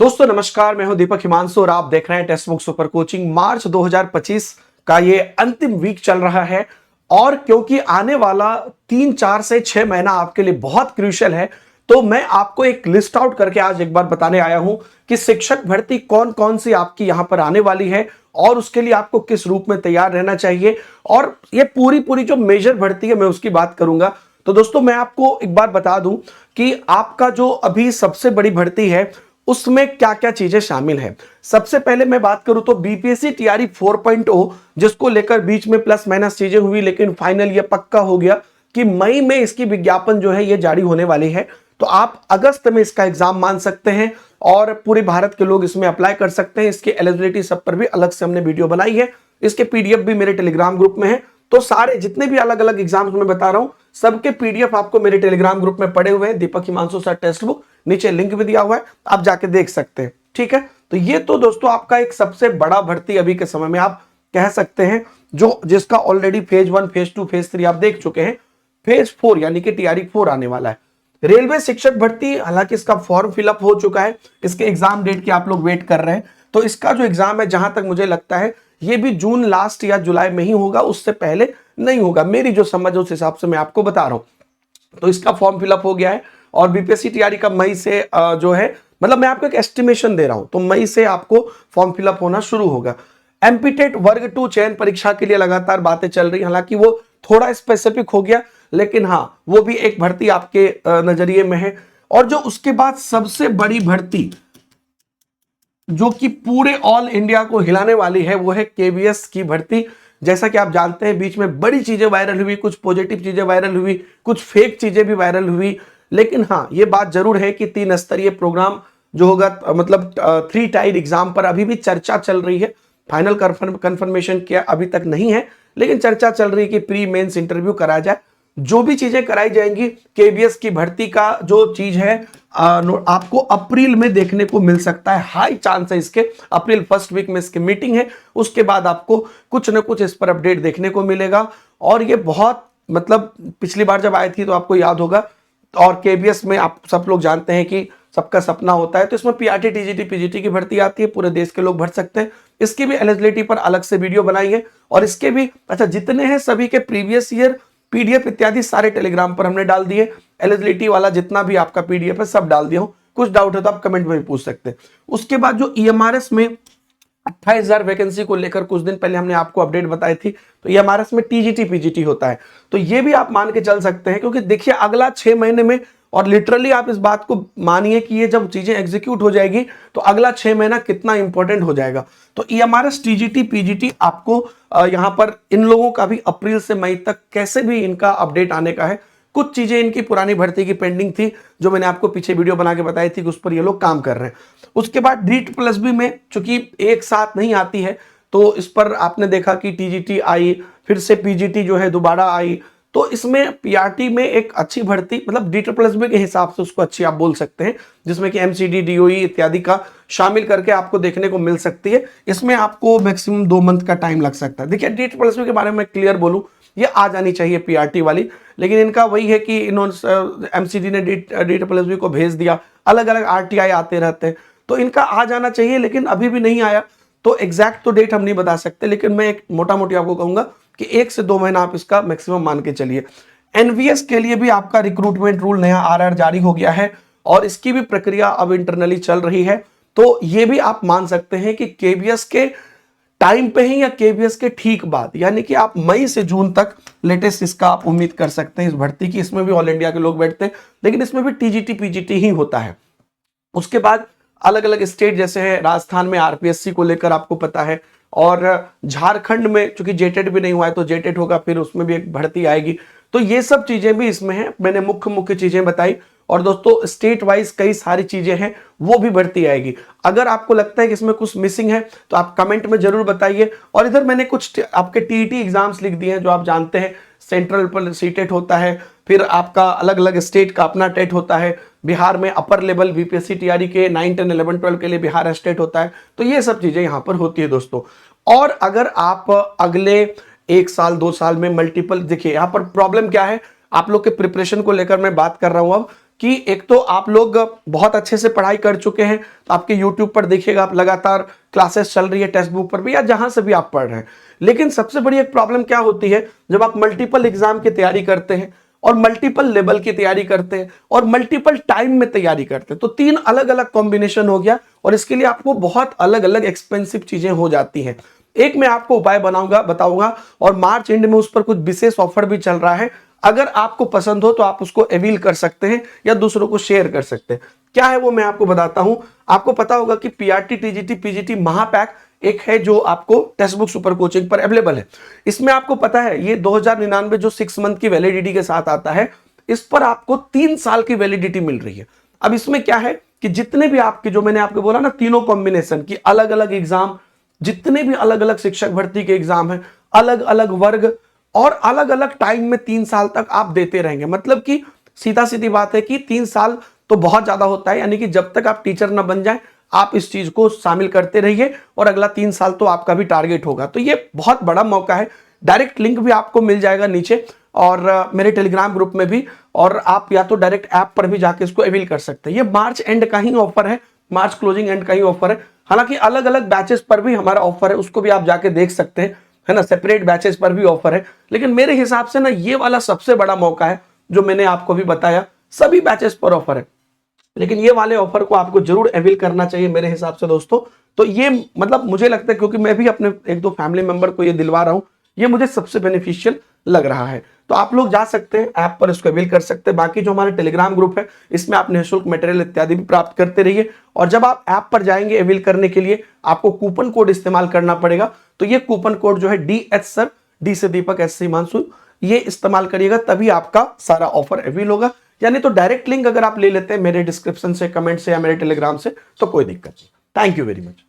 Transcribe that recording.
दोस्तों नमस्कार, मैं हूं दीपक हिमांशु और आप देख रहे हैं टेक्स्ट बुक सुपर कोचिंग। मार्च 2025 का ये अंतिम वीक चल रहा है और क्योंकि आने वाला 3-4 से 6 महीना आपके लिए बहुत क्रूशियल है, तो मैं आपको एक लिस्ट आउट करके आज एक बार बताने आया हूं कि शिक्षक भर्ती कौन कौन सी आपकी यहां पर आने वाली है और उसके लिए आपको किस रूप में तैयार रहना चाहिए। और ये पूरी जो मेजर भर्ती है मैं उसकी बात करूंगा। तो दोस्तों मैं आपको एक बार बता दूं कि आपका जो अभी सबसे बड़ी भर्ती है उसमें क्या क्या चीजें शामिल हैं। सबसे पहले मैं बात करूं तो बीपीएससी टीआरई 4.0 जिसको लेकर बीच में प्लस माइनस चीजें हुई, लेकिन फाइनल ये पक्का हो गया कि मई में इसकी विज्ञापन जो है ये जारी होने वाली है। तो आप अगस्त में इसका एग्जाम मान सकते हैं और पूरे भारत के लोग इसमें अप्लाई कर सकते हैं। इसकी एलिजिबिलिटी सब पर भी अलग से हमने वीडियो बनाई है, इसके पीडीएफ भी मेरे टेलीग्राम ग्रुप में है। तो सारे जितने भी अलग अलग एग्जाम्स में बता रहा हूं सबके पीडीएफ आपको मेरे टेलीग्राम ग्रुप में पड़े हुए हैं। दीपक हिमांशु सर टेक्स्ट बुक, नीचे लिंक भी दिया हुआ है, आप जाके देख सकते हैं। ठीक है, तो ये तो दोस्तों आपका एक सबसे बड़ा भर्ती अभी के समय में आप कह सकते हैं, जो जिसका ऑलरेडी फेज 1, फेज 2, फेज 3 आप देख चुके हैं। फेज 4 यानी कि टीआरई 4 आने वाला है। रेलवे शिक्षक भर्ती, हालांकि इसका फॉर्म फिलअप हो चुका है, इसके एग्जाम डेट की आप लोग वेट कर रहे हैं। तो इसका जो एग्जाम है जहां तक मुझे लगता है ये भी जून लास्ट या जुलाई में ही होगा, उससे पहले नहीं होगा। मेरी जो समझ है उस हिसाब से मैं आपको बता रहा हूं। तो इसका फॉर्म फिलअप हो गया है और बीपीएससी टीआरई का मई से जो है, मतलब मैं आपको एक एस्टिमेशन दे रहा हूं, तो मई से आपको फॉर्म फिलअप होना शुरू होगा। एमपीटेट वर्ग 2 चयन परीक्षा के लिए लगातार बातें चल रही, हालांकि वो थोड़ा स्पेसिफिक हो गया, लेकिन हाँ वो भी एक भर्ती आपके नजरिए में है। और जो उसके बाद सबसे बड़ी भर्ती जो कि पूरे ऑल इंडिया को हिलाने वाली है वो है केवीएस की भर्ती। जैसा कि आप जानते हैं बीच में बड़ी चीजें वायरल हुई, कुछ पॉजिटिव चीजें वायरल हुई, कुछ फेक चीजें भी वायरल हुई, लेकिन हाँ ये बात जरूर है कि 3 स्तरीय प्रोग्राम जो होगा, मतलब 3 टायर एग्जाम पर अभी भी चर्चा चल रही है। फाइनल कंफर्मेशन क्या अभी तक नहीं है, लेकिन चर्चा चल रही है कि प्री मेंस इंटरव्यू कराया जाए। जो भी चीजें कराई जाएंगी, केवीएस की भर्ती का जो चीज है आपको अप्रैल में देखने को मिल सकता है। हाई चांस है इसके, अप्रैल फर्स्ट वीक में इसकी मीटिंग है, उसके बाद आपको कुछ ना कुछ इस पर अपडेट देखने को मिलेगा। और ये बहुत, मतलब पिछली बार जब आई थी तो आपको याद होगा, और केवीएस में आप सब लोग जानते हैं कि सबका सपना होता है, तो इसमें पीआरटी, टीजीटी, पीजीटी की भर्ती आती है, पूरे देश के लोग भर सकते हैं। इसकी भी एलिजिबिलिटी पर अलग से वीडियो बनाई है और इसके भी जितने हैं सभी के प्रीवियस ईयर पीडीएफ इत्यादि सारे टेलीग्राम पर हमने डाल दिए। एलिजिबिलिटी वाला जितना भी आपका पीडीएफ है सब डाल दिया हूं। कुछ डाउट है तो आप कमेंट में भी पूछ सकते हैं। उसके बाद जो ईएमआरएस में 28,000 वैकेंसी को लेकर कुछ दिन पहले हमने आपको अपडेट बताई थी, तो ईएमआरएस में टीजीटी पीजीटी होता है, तो ये भी आप मान के चल सकते हैं। क्योंकि देखिए अगला 6 महीने में, और लिटरली आप इस बात को मानिए कि ये जब चीजें एग्जीक्यूट हो जाएगी तो अगला 6 महीना कितना इंपॉर्टेंट हो जाएगा। तो ईएमआरएस, टीजीटी, पीजीटी आपको यहां पर इन लोगों का भी अप्रैल से मई तक कैसे भी इनका अपडेट आने का है। कुछ चीजें इनकी पुरानी भर्ती की पेंडिंग थी, जो मैंने आपको पीछे वीडियो बना के बताई थी कि उस पर ये लोग काम कर रहे हैं। उसके बाद डीट प्लस बी में चूंकि एक साथ नहीं आती है, तो इस पर आपने देखा कि टीजीटी आई, फिर से पीजीटी जो है दोबारा आई, तो इसमें पीआरटी में एक अच्छी भर्ती, मतलब डी प्लस बी के हिसाब से उसको अच्छी आप बोल सकते हैं, जिसमें कि एमसीडी, डीओई इत्यादि का शामिल करके आपको देखने को मिल सकती है। इसमें आपको मैक्सिमम 2 मंथ का टाइम लग सकता है। देखिए डी प्लस बी के बारे में क्लियर बोलूं, ये आ जानी चाहिए पीआरटी वाली, लेकिन इनका वही है कि इन्होंने एमसीडी ने डी प्लस बी को भेज दिया, अलग अलग आरटीआई आते रहते हैं, तो इनका आ जाना चाहिए, लेकिन अभी भी नहीं आया। तो एग्जैक्ट तो डेट हम नहीं बता सकते, लेकिन मैं एक मोटा मोटी आपको कहूंगा कि 1 से 2 महीना आप इसका मैक्सिमम मान के चलिए। एनवीएस के लिए भी आपका रिक्रूटमेंट रूल नया आरआर जारी हो गया है और इसकी भी प्रक्रिया अब इंटरनली चल रही है। तो ये भी आप मान सकते हैं कि केवीएस के टाइम पे ही या केवीएस के ठीक बाद, यानी कि आप मई से जून तक लेटेस्ट इसका आप उम्मीद कर सकते हैं इस भर्ती की। इसमें भी ऑल इंडिया के लोग बैठते हैं, लेकिन इसमें भी टीजीटी पीजीटी ही होता है। उसके बाद अलग अलग स्टेट जैसे है, राजस्थान में आरपीएससी को लेकर आपको पता है, और झारखंड में चूंकि जेटेट भी नहीं हुआ है तो जेटेट होगा, फिर उसमें भी एक भर्ती आएगी। तो ये सब चीजें भी इसमें हैं, मैंने मुख्य चीजें बताई। और दोस्तों स्टेट वाइज कई सारी चीजें हैं, वो भी भर्ती आएगी। अगर आपको लगता है कि इसमें कुछ मिसिंग है तो आप कमेंट में जरूर बताइए। और इधर मैंने कुछ आपके टीईटी एग्जाम्स लिख दिए हैं, जो आप जानते हैं सेंट्रल पर सीटेट होता है, फिर आपका अलग अलग स्टेट का अपना टेट होता है। बिहार में अपर लेवल बीपीएससी टीआरई के 9, 10, 11, 12 के लिए बिहार स्टेट होता है। तो ये सब चीजें यहाँ पर होती है दोस्तों। और अगर आप अगले 1 साल 2 साल में मल्टीपल, देखिए यहाँ पर प्रॉब्लम क्या है, आप लोग के प्रिपरेशन को लेकर मैं बात कर रहा हूं अब, कि एक तो आप लोग बहुत अच्छे से पढ़ाई कर चुके हैं, तो आपके YouTube पर देखिएगा, आप लगातार क्लासेस चल रही है टेक्स्ट बुक पर भी या जहां से भी आप पढ़ रहे हैं। लेकिन सबसे बड़ी एक प्रॉब्लम क्या होती है, जब आप मल्टीपल एग्जाम की तैयारी करते हैं और मल्टीपल लेवल की तैयारी करते हैं और मल्टीपल टाइम में तैयारी करते हैं, तो 3 अलग अलग कॉम्बिनेशन हो गया और इसके लिए आपको बहुत अलग अलग एक्सपेंसिव चीजें हो जाती हैं। एक मैं आपको उपाय बताऊंगा और मार्च एंड में उस पर कुछ विशेष ऑफर भी चल रहा है। अगर आपको पसंद हो तो आप उसको अवील कर सकते हैं या दूसरों को शेयर कर सकते हैं। क्या है वो मैं आपको बताता हूं। आपको पता होगा कि पीआरटी, टीजीटी, पीजीटी महापैक एक है जो आपको टेक्स्ट बुक सुपर कोचिंग पर अवेलेबल है। इसमें आपको पता है ये 2099 जो 6 मंथ की वैलिडिटी के साथ आता है, इस पर आपको 3 साल की वैलिडिटी मिल रही है। अब इसमें क्या है कि जितने भी आपके, जो मैंने आपको बोला ना, तीनों कॉम्बिनेशन की अलग अलग एग्जाम, जितने भी अलग अलग शिक्षक भर्ती के एग्जाम है, अलग अलग वर्ग और अलग अलग टाइम में 3 साल तक आप देते रहेंगे। मतलब कि सीधा सीधी बात है कि 3 साल तो बहुत ज्यादा होता है, यानी कि जब तक आप टीचर ना बन जाए आप इस चीज को शामिल करते रहिए और अगला 3 साल तो आपका भी टारगेट होगा। तो ये बहुत बड़ा मौका है। डायरेक्ट लिंक भी आपको मिल जाएगा नीचे और मेरे टेलीग्राम ग्रुप में भी, और आप या तो डायरेक्ट ऐप पर भी जाके इसको अवेल कर सकते हैं। ये मार्च एंड का ही ऑफर है, मार्च क्लोजिंग एंड का ही ऑफर है। हालांकि अलग अलग बैचेस पर भी हमारा ऑफर है, उसको भी आप जाके देख सकते हैं, है ना। सेपरेट बैचेस पर भी ऑफर है, लेकिन मेरे हिसाब से ना ये वाला सबसे बड़ा मौका है जो मैंने आपको भी बताया। सभी बैचेस पर ऑफर है, लेकिन ये वाले ऑफर को आपको जरूर अवेल करना चाहिए मेरे हिसाब से दोस्तों। तो ये मतलब मुझे लगता है, क्योंकि मैं भी अपने 1-2 फैमिली मेंबर को ये दिलवा रहा हूं, ये मुझे सबसे बेनिफिशियल लग रहा है। तो आप लोग जा सकते हैं ऐप पर, इसको अवेल कर सकते हैं। बाकी जो हमारा टेलीग्राम ग्रुप है, इसमें आप निःशुल्क मटेरियल इत्यादि भी प्राप्त करते रहिए। और जब आप ऐप पर जाएंगे अवेल करने के लिए, आपको कूपन कोड इस्तेमाल करना पड़ेगा। तो ये कूपन कोड जो है DH सर, डी से दीपक, एस से हिमांशु, ये इस्तेमाल करिएगा, तभी आपका सारा ऑफर अवेल होगा। यानी तो डायरेक्ट लिंक अगर आप ले लेते हैं मेरे डिस्क्रिप्शन से, कमेंट से या मेरे टेलीग्राम से, तो कोई दिक्कत नहीं। Thank you very much.